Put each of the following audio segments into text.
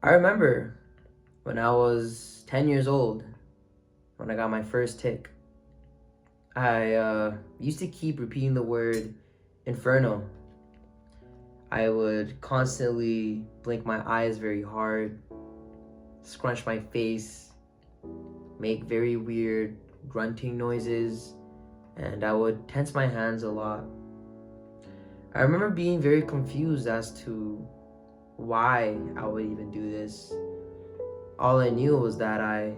I remember when I was 10 years old, when I got my first tic, I used to keep repeating the word inferno. I would constantly blink my eyes very hard, scrunch my face, make very weird grunting noises, and I would tense my hands a lot. I remember being very confused as to why I would even do this. All I knew was that I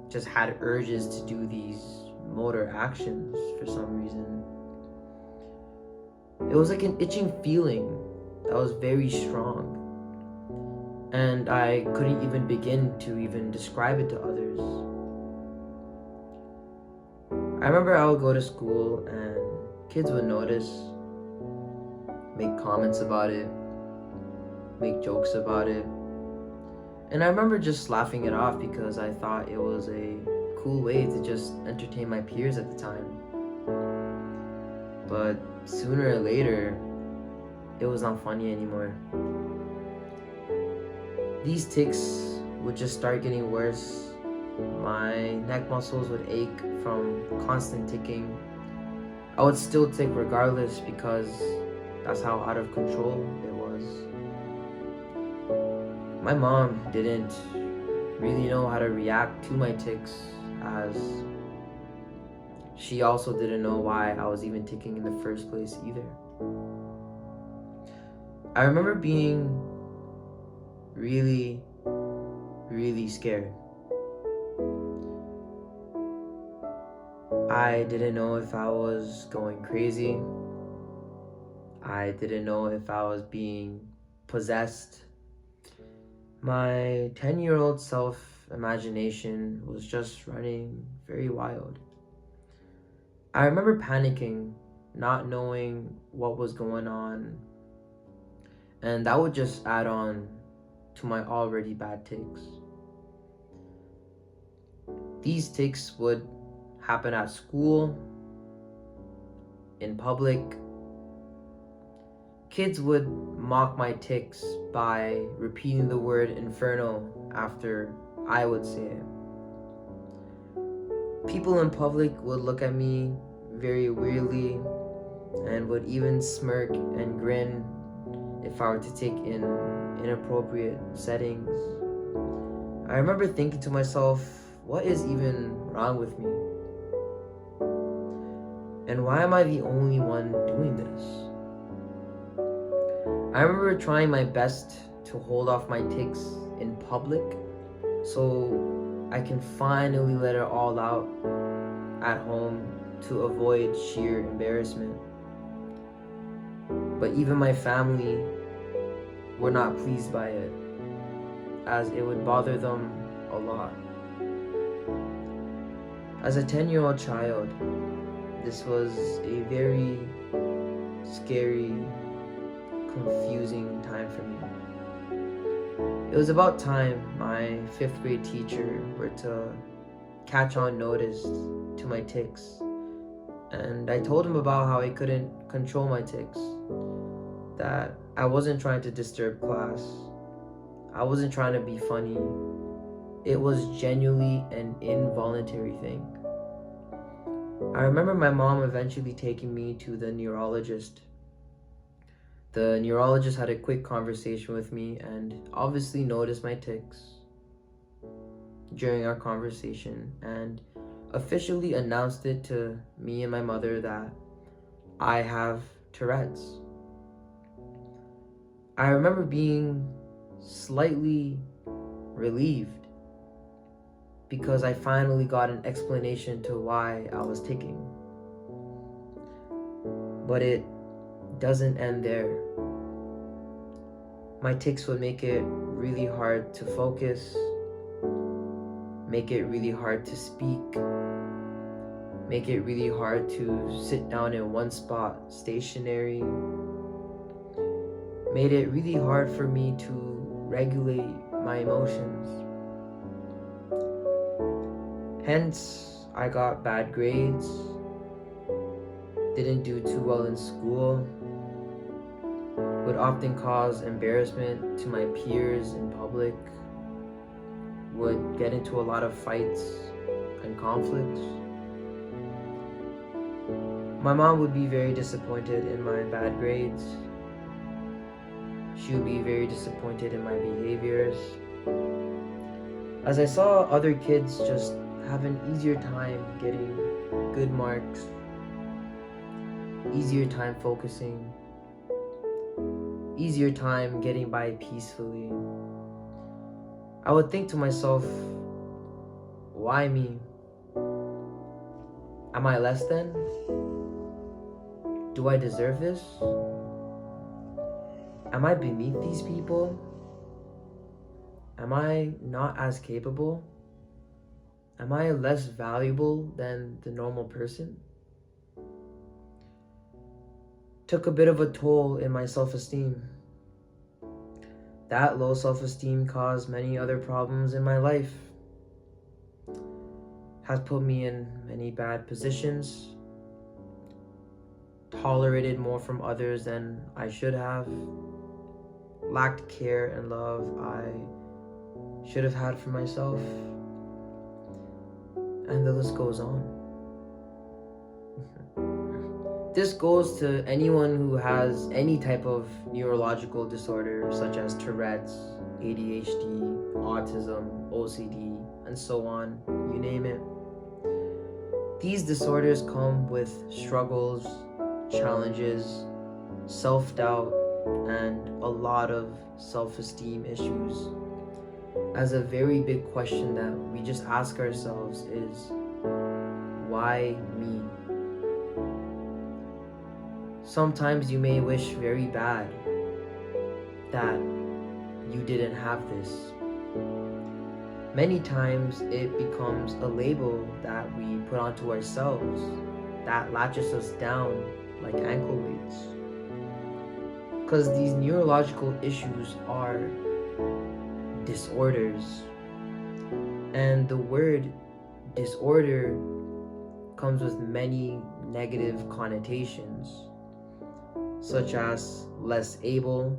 just had urges to do these motor actions for some reason. It was like an itching feeling that was very strong, and I couldn't even begin to even describe it to others. I remember I would go to school and kids would notice, make comments about it, make jokes about it. And I remember just laughing it off because I thought it was a cool way to just entertain my peers at the time. But sooner or later, it was not funny anymore. These tics would just start getting worse. My neck muscles would ache from constant ticking. I would still tick regardless because that's how out of control it was. My mom didn't really know how to react to my tics, as she also didn't know why I was even ticking in the first place either. I remember being really, really scared. I didn't know if I was going crazy. I didn't know if I was being possessed. My 10-year-old self-imagination was just running very wild. I remember panicking, not knowing what was going on, and that would just add on to my already bad tics. These tics would happen at school, in public. Kids would mock my tics by repeating the word inferno after I would say it. People in public would look at me very weirdly and would even smirk and grin if I were to tick in inappropriate settings. I remember thinking to myself, what is even wrong with me? And why am I the only one doing this? I remember trying my best to hold off my tics in public so I can finally let it all out at home to avoid sheer embarrassment. But even my family were not pleased by it, as it would bother them a lot. As a 10-year-old child, this was a very scary, confusing time for me. It was about time my 5th grade teacher were to catch on notice to my tics, and I told him about how I couldn't control my tics, that I wasn't trying to disturb class, I wasn't trying to be funny. It was genuinely an involuntary thing. I remember my mom eventually taking me to the neurologist. The neurologist had a quick conversation with me and obviously noticed my tics during our conversation and officially announced it to me and my mother that I have Tourette's. I remember being slightly relieved because I finally got an explanation to why I was ticking. But it doesn't end there. My tics would make it really hard to focus, make it really hard to speak, make it really hard to sit down in one spot stationary, made it really hard for me to regulate my emotions. Hence, I got bad grades, didn't do too well in school, would often cause embarrassment to my peers in public, would get into a lot of fights and conflicts. My mom would be very disappointed in my bad grades. She would be very disappointed in my behaviors, as I saw other kids just have an easier time getting good marks, easier time focusing, easier time getting by peacefully. I would think to myself, why me? Am I less than? Do I deserve this? Am I beneath these people? Am I not as capable? Am I less valuable than the normal person? Took a bit of a toll in my self-esteem. That low self-esteem caused many other problems in my life. Has put me in many bad positions, tolerated more from others than I should have, lacked care and love I should have had for myself, and the list goes on. This goes to anyone who has any type of neurological disorder such as Tourette's, ADHD, autism, OCD, and so on, you name it. These disorders come with struggles, challenges, self-doubt, and a lot of self-esteem issues. As a very big question that we just ask ourselves is, why me? Sometimes you may wish very bad that you didn't have this. Many times it becomes a label that we put onto ourselves that latches us down like ankle weights. Because these neurological issues are disorders. And the word disorder comes with many negative connotations, such as less able,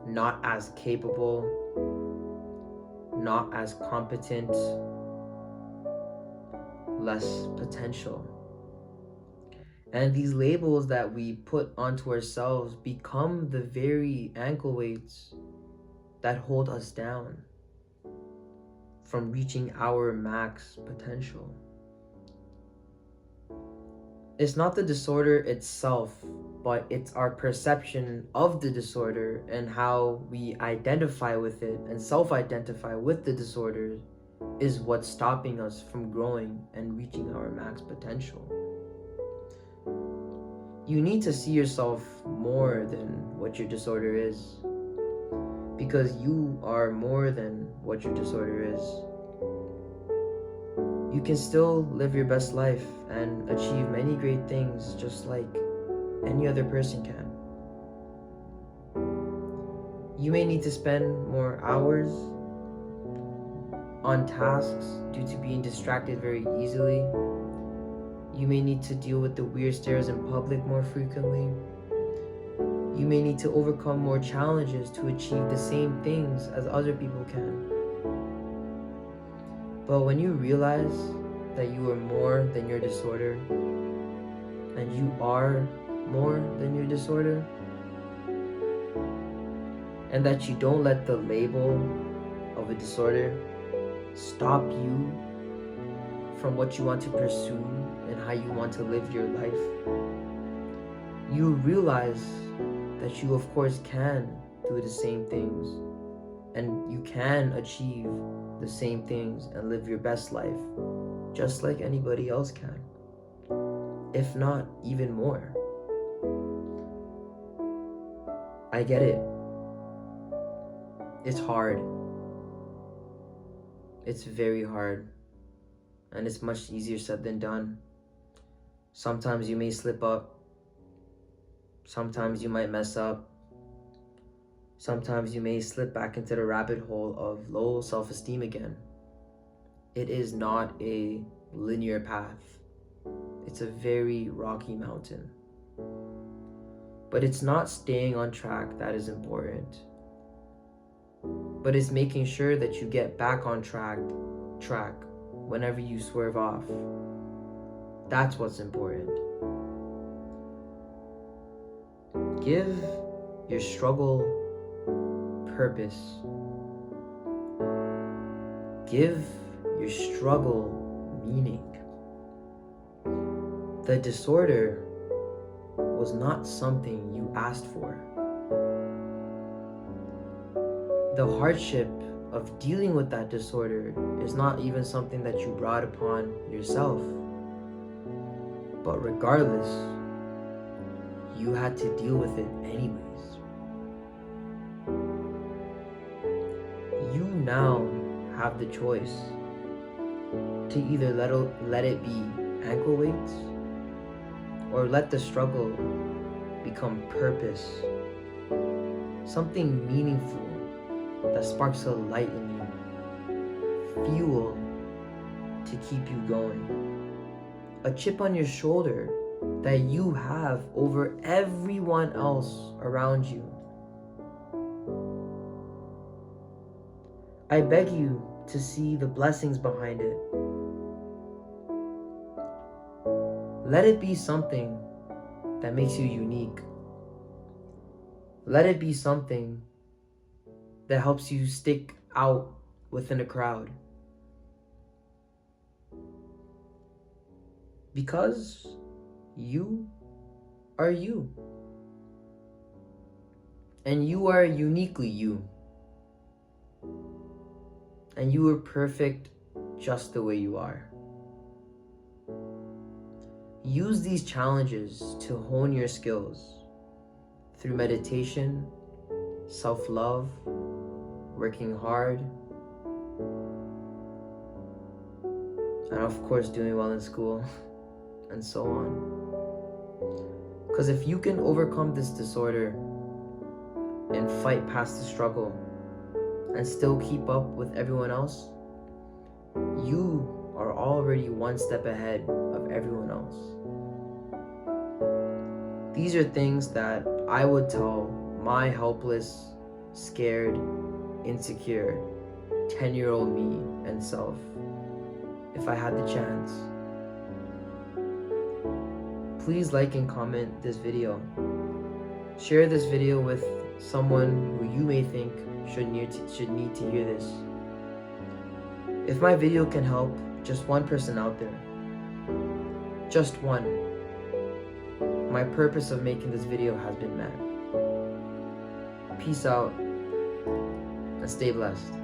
not as capable, not as competent, less potential. And these labels that we put onto ourselves become the very ankle weights that hold us down from reaching our max potential. It's not the disorder itself, but it's our perception of the disorder and how we identify with it and self-identify with the disorder is what's stopping us from growing and reaching our max potential. You need to see yourself more than what your disorder is, because you are more than what your disorder is. You can still live your best life and achieve many great things just like any other person can. You may need to spend more hours on tasks due to being distracted very easily. You may need to deal with the weird stares in public more frequently. You may need to overcome more challenges to achieve the same things as other people can. But when you realize that you are more than your disorder, and you are more than your disorder, and that you don't let the label of a disorder stop you from what you want to pursue and how you want to live your life, you realize that you of course can do the same things, and you can achieve the same things and live your best life just like anybody else can, if not even more. I get it. It's hard. It's very hard, and it's much easier said than done. Sometimes you may slip up. Sometimes you might mess up. Sometimes you may slip back into the rabbit hole of low self-esteem again. It is not a linear path. It's a very rocky mountain. But it's not staying on track that is important. But it's making sure that you get back on track whenever you swerve off. That's what's important. Give your struggle purpose. Give your struggle meaning. The disorder was not something you asked for. The hardship of dealing with that disorder is not even something that you brought upon yourself. But regardless, you had to deal with it anyways. You now have the choice to either let it be ankle weights or let the struggle become purpose, something meaningful that sparks a light in you, fuel to keep you going, a chip on your shoulder that you have over everyone else around you. I beg you to see the blessings behind it. Let it be something that makes you unique. Let it be something that helps you stick out within a crowd. Because you are you. And you are uniquely you. And you are perfect just the way you are. Use these challenges to hone your skills through meditation, self-love, working hard, and of course doing well in school, and so on. Because if you can overcome this disorder and fight past the struggle and still keep up with everyone else, you are already one step ahead of everyone else. These are things that I would tell my helpless, scared, insecure 10-year-old me and self if I had the chance. Please like and comment this video. Share this video with someone who you may think should need to hear this. If my video can help just one person out there, just one, my purpose of making this video has been met. Peace out and stay blessed.